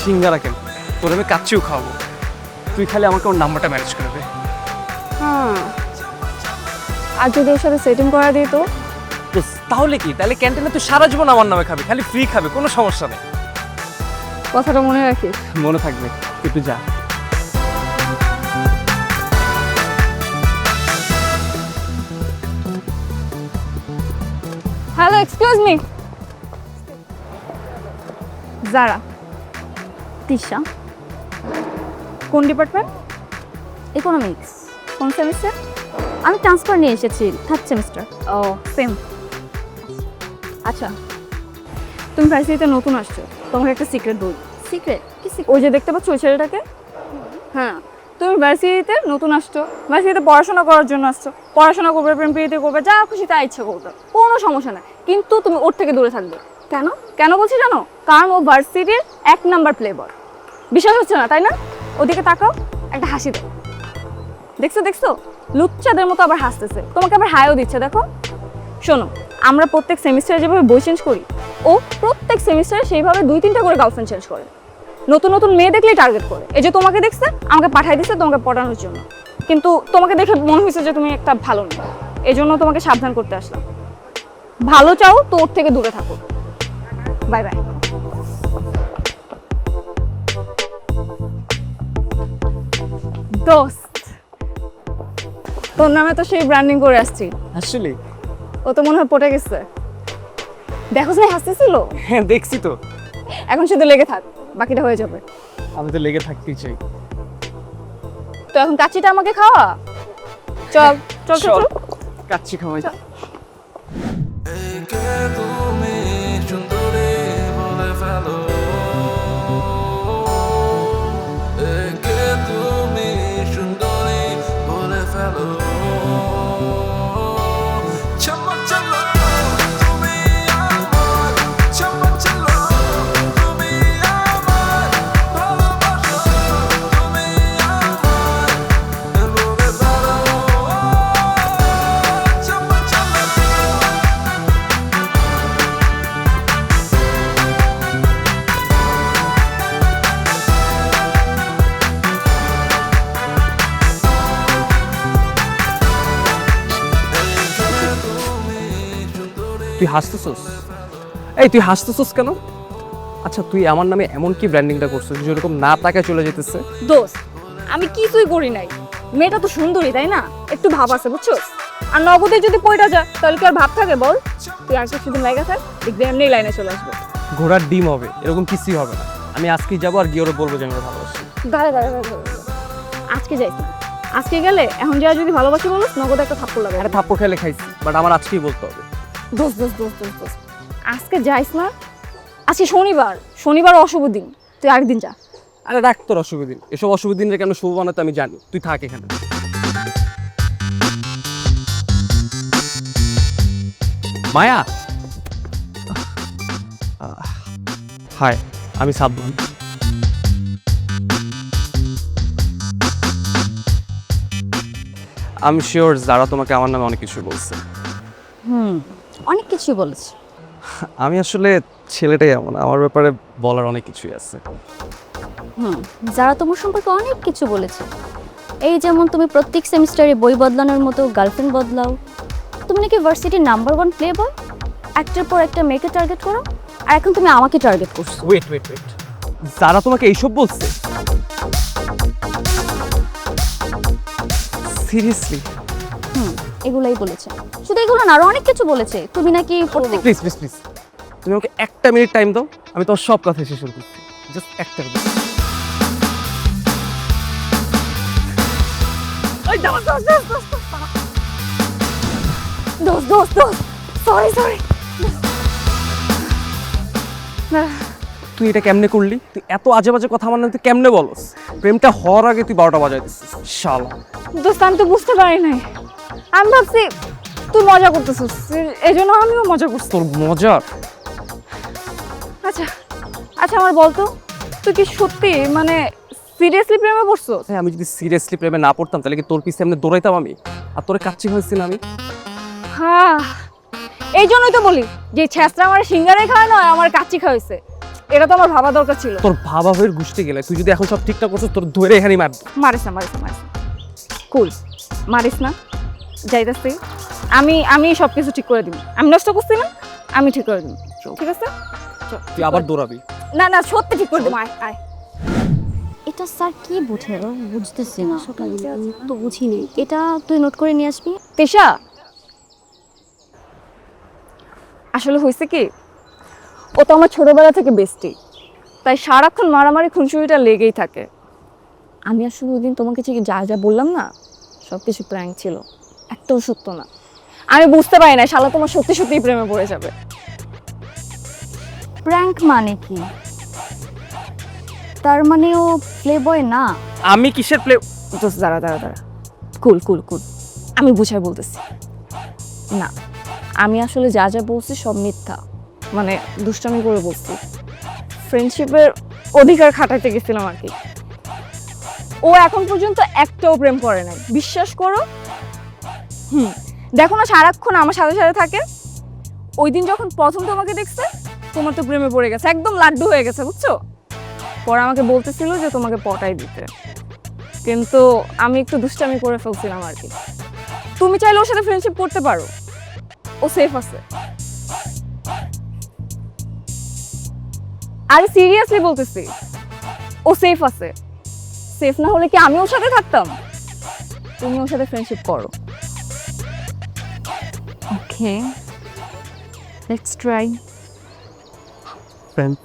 সিঙ্গারা কেন, তোর আমি কাচ্চিও খাওয়াবো। তুই খালি আমাকে ওর নাম্বারটা ম্যানেজ করে দে। হ্যাঁ, আর যদি ওর সাথে সেটিং করা দিই তো? তাহলে কি, তাহলে ক্যান্টিনে তুই সারা জীবন আমার নামে খাবি, খালি ফ্রি খাবে, কোনো সমস্যা নেই। কথাটা মনে রাখিস। মনে থাকবে, একটু যা। Hello, excuse me. Zara. Tisha, কোন ডিপার্টমেন্ট? ইকোনমিক্স। কোন সেমিস্টার? আমি ট্রান্সফার নিয়ে এসেছি, 3rd সেমিস্টার। ও সেম। আচ্ছা, তুমি ভার্সিটিতে নতুন আসছো, তোমাকে একটা সিক্রেট বলি। সিক্রেট? কি ওই যে দেখতে পাচ্ছ ওই ছেলেটাকে, হ্যাঁ, তুমি ভার্সিটিতে নতুন আসছো, ভার্সিটিতে পড়াশোনা করার জন্য আসছো, পড়াশোনা করবে, প্রেম প্রীতি করবে, যা খুশি তা ইচ্ছে করবে, কোনো সমস্যা নাই, কিন্তু তুমি ওর থেকে দূরে থাকবে। কেন কেন বলছি জানো? কারণ ও ভার্সিটির 1 নাম্বার প্লেবয়। বিশ্বাস হচ্ছে না তাই না? ওদিকে তাকাও, একটা হাসি দাও। দেখছো দেখছো, লুচ্চাদের মতো আবার হাসতেছে, তোমাকে আবার হাইও দিচ্ছে। দেখো শোনো, আমরা প্রত্যেক সেমিস্টারে যেভাবে বই চেঞ্জ করি, ও প্রত্যেক সেমিস্টারে সেইভাবে 2-3টা করে গার্লফ্রেন্ড চেঞ্জ করে। নতুন নতুন মেয়ে দেখলেই টার্গেট করে। এই যে তোমাকে দেখছে, আমাকে পাঠিয়ে দিচ্ছে তোমাকে পড়ানোর জন্য, কিন্তু তোমাকে দেখে মনে হয়েছে যে তুমি একটা ভালো মেয়ে, এই জন্য তোমাকে সাবধান করতে আসলাম। ভালো চাও তো ওর থেকে দূরে থাকো। Bye bye. দোস্ত, তোর নামে তো সেই ব্র্যান্ডিং করে আসছি। আসলে ও তো মনে হয় পটে গেছে। দেখো যে হাসতেছিল। হ্যাঁ, দেখছি তো। এখন শুধু লেগে থাক, বাকিটা হয়ে যাবে। আমি তো লেগে থাকতেই চাই। তো এখন কাচ্চিটা আমাকে খাওয়া। চল চল চল চল। কাচ্চি খাওয়াই। একে তুমি সুন্দরী বলে ফেলো, একে তুমি সুন্দরী বলে ফেলো, চমক চলো তুমি আমার, চমক চলো তুমি আমার, ভালোবাসো তুমি আমার বলে ফেলো, চমক চলো। তুই হাসতেছস? এই তুই হাসতেছস কেন? আচ্ছা, তুই আমার নামে এমন কি ব্র্যান্ডিংটা করছিস যেরকম না তাকায় চলে যেতেছে? দোস্ত, আমি কিছুই করি নাই। মেয়েটা তো সুন্দরী তাই না, একটু ভাব আছে বুঝছো। আর নগদে যদি পয়টা যায় তাহলে কি আর ভাব থাকে বল? তুই আর কিছুদিন লাগা থাক, দেখবি এমনি লাইনে চলে আসবে। ঘোড়ার ডিম হবে, এরকম কিছুই হবে না। আমি আজকেই যাবো আর গিয়ে ওরা বলবো যে আমি ওর ভালোবাসি। দাঁড়া দাঁড়া দাঁড়া, আজকে যাইস না। আজকে গেলে এখন যা যদি ভালোবাসি বলিস, নগদ একটা থাপ্পড় লাগে। আরে থাপ্পড় খেলে খাইছি, বাট আমার আজকেই বলতে হবে। দোস্ত দোস্ত দোস্ত দোস্ত দোস্ত, আজকে যাইস না। আজকে শনিবার, শনিবার অশুভ দিন, তুই আরেকদিন যা। আরে রাখ তোর অশুভ দিন, এসব অশুভ দিনে কেন শুভ বানাতে আমি জানি। তুই থাক এখানে। মায়া, হাই, আমি সাবধান। আমি শিওর যারা তোমাকে আমার নামে অনেক কিছু বলছে। অনেক কিছু বলেছে। আমি আসলে ছেলেটাই এমন, আমার ব্যাপারে বলার অনেক কিছুই আছে। যারা তোমার সম্পর্কে অনেক কিছু বলেছে। এই যেমন তুমি প্রত্যেক সেমিস্টারে বই বদলানোর মতো গার্লফ্রেন্ড বদলাও, তুমি নাকি ভার্সিটির নাম্বার 1 প্লে বয়, একটার পর একটা মেয়েকে টার্গেট করো, আর এখন তুমি আমাকে টার্গেট করছো। ওয়েট ওয়েট ওয়েট, যারা তোমাকে এইসব বলছে? সিরিয়াসলি? এগুলাই বলেছে। শুধু এগুলো না, আরো অনেক কিছু বলেছে। তুমি নাকি প্রত্যেক প্লিজ প্লিজ প্লিজ, তুমি আমাকে একটা মিনিট টাইম দাও, আমি তোমার সব কথা শেষ করছি। জাস্ট একটা মিনিট। দোস্ত দোস্ত দোস্ত, সরি সরি। তুই এটা কেমনে করলি? তুই এত আজে বাজে কথা আমার নামে তুই কেমনে বলস? প্রেমটা হওয়ার আগে তুই 12টা বাজায় দিচ্ছিস। শালা দোস্ত, আমি তো বুঝতে পারি নাই। আমি ভাবছি তুই মজা করতেছিস, এই জন্য আমিও মজা করছি। তোর মজার? আচ্ছা আচ্ছা, আমার বলতো, তুই কি সত্যি মানে সিরিয়াসলি প্রেমে পড়ছো? হ্যাঁ, আমি যদি সিরিয়াসলি প্রেমে না পড়তাম তাহলে কি তোর পিছে এমনি দৌড়াইতাম আমি? আর তোরে কাচ্চি হয়েছিল আমি? হ্যাঁ, এই জন্যই তো বলি যে ছেঁচড়া আমার সিঙ্গারে খাওয়ায় না, আমার কাচ্চি খাওয়াইছে। এটা তো আমার ভাবা দরকার ছিল। তোর ভাবা হয়ে ঘুষতে গেলে তুই যদি এখন সব ঠিকঠাক করছিস তোর ধরে এখানেই মার। মারিস না। কুল, মারিস না। যাইতাছি আমি সব কিছু ঠিক করে দিব। আমি নষ্ট করছি না, আমি ঠিক করে দিব। ঠিক আছে? চল, তুই আবার দৌড়াবি। না সত্যি ঠিক করে দিব। আয়। এটা স্যার কি বুঝে বুঝতেছি না, তো বুঝিনি। এটা তুই নোট করে নিয়ে আসবি। তিশা, আসলে হয়েছে কি, ও তো আমার ছোটবেলা থেকে বেস্টি, তাই সারাক্ষণ মারামারি খুনসুটিটা লেগেই থাকে। আমি আসলে ওই দিন তোমাকে যা বললাম না, সব কিছু প্র্যাঙ্ক ছিল, একটাও সত্য না। আমি বুঝতে পারি না শালা তোমার সত্যি প্রেমে পড়ে যাবে। প্র্যাঙ্ক মানে কি? তার মানে ও প্লে বয় না? আমি কিসের প্লে? দোস্ত দাঁড়া, কুল, আমি বুঝাই বলতেছি। না, আমি আসলে যা বলছি সব মিথ্যা, মানে দুষ্টামি করে বলছি। ফ্রেন্ডশিপের অধিকার খাটাইতে গেছিলাম আর কি। ও এখন পর্যন্ত একটাও প্রেম করে নাই, বিশ্বাস করো। দেখো না সারাক্ষণ আমার সাথে থাকে। ওই দিন যখন প্রথম তোমাকে দেখছে, তোমার তো প্রেমে পড়ে গেছে, একদম লাড্ডু হয়ে গেছে, বুঝছো? পরে আমাকে বলতেছিল যে তোমাকে পটাই দিতে, কিন্তু আমি একটু দুষ্টামি করে ফেলছিলাম আর কি। তুমি চাইলে ওর সাথে ফ্রেন্ডশিপ করতে পারো, ও সেফ আছে। আরে সিরিয়াসলি বলতেছি, ও সেফ আছে। সেফ না হলে কি আমি ওর সাথে থাকতাম? তুমি ওর সাথে ফ্রেন্ডশিপ করো। ওকে, লেটস ট্রাই। ফ্রেন্ড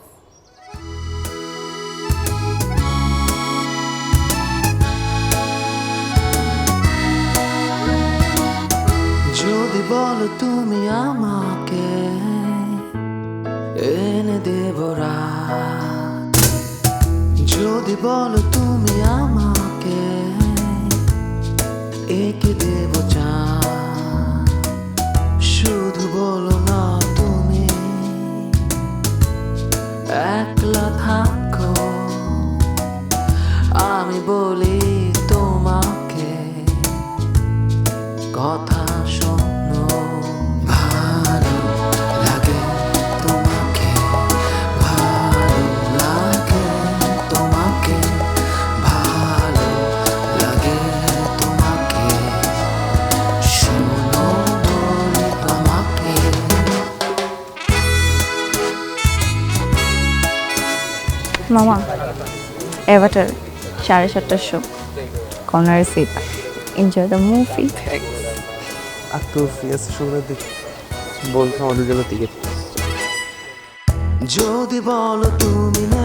যদি বলো তুমি আমাকে এনে দেব রাত, যদি বলো তুমি আমাকে এঁকে দেব চাঁদ, শুধু বলো না তুমি একলা থাকো, আমি বলি তোমাকে কথা শোনো। ভালো লাগে তোমাকে, ভালো লাগে তোমাকে, ভালো লাগে তোমাকে, শোনো বলি তোমাকে। মামা, Avatar 7:30 show, corner seat, enjoy the movie. আর তো সিএস শুনে দেখ বলছো আমাদের জন্য টিকিট। যদি বলো তুমি